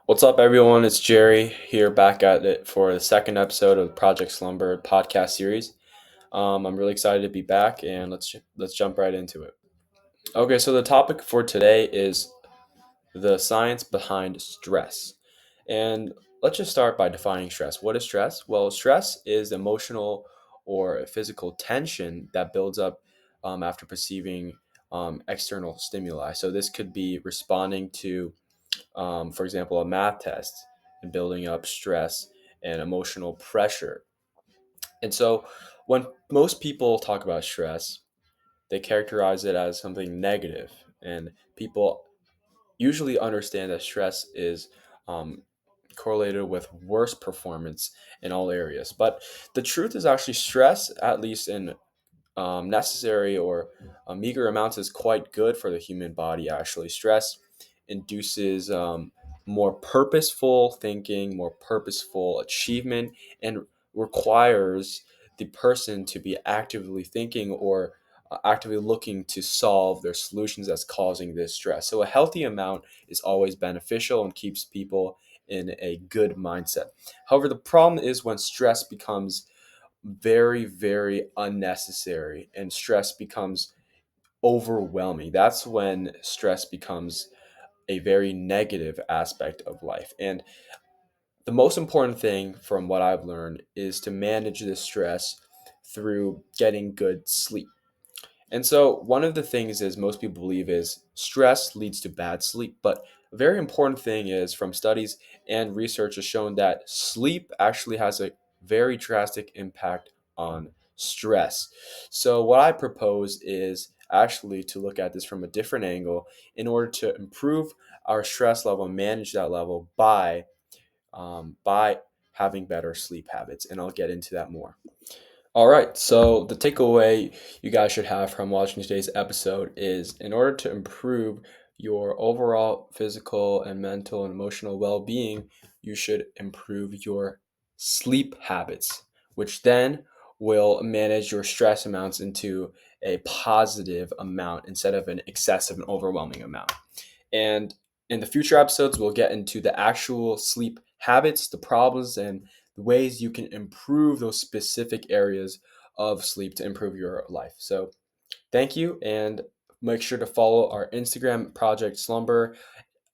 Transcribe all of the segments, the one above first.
What's up, everyone? It's Jerry here back at it for the second episode of the Project Slumber podcast series. I'm really excited to be back, and let's jump right into it. Okay, so the topic for today is the science behind stress, and let's just start by defining stress. What is stress? Well, stress is emotional or physical tension that builds up after perceiving external stimuli. So this could be responding to for example, a math test and building up stress and emotional pressure. And so when most people talk about stress, they characterize it as something negative, and people usually understand that stress is um, correlated with worse performance in all areas. But the truth is actually stress, at least in necessary or meager amounts, is quite good for the human body. Actually, stress induces more purposeful thinking, more purposeful achievement, and requires the person to be actively thinking or actively looking to solve their solutions that's causing this stress. So a healthy amount is always beneficial and keeps people in a good mindset. However, the problem is when stress becomes very, very unnecessary and stress becomes overwhelming. That's when stress becomes a very negative aspect of life. And the most important thing from what I've learned is to manage this stress through getting good sleep. And so one of the things is most people believe is stress leads to bad sleep, but a very important thing is from studies and research has shown that sleep actually has a very drastic impact on stress. So what I propose is actually to look at this from a different angle in order to improve our stress level and manage that level by having better sleep habits, and I'll get into that more. All right, so the takeaway you guys should have from watching today's episode is in order to improve your overall physical and mental and emotional well being, you should improve your sleep habits, which then will manage your stress amounts into a positive amount instead of an excessive and overwhelming amount. And in the future episodes, we'll get into the actual sleep habits, the problems, and the ways you can improve those specific areas of sleep to improve your life. So, thank you, and make sure to follow our Instagram Project Slumber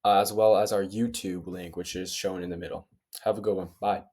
as well as our YouTube link, which is shown in the middle. Have a good one. Bye.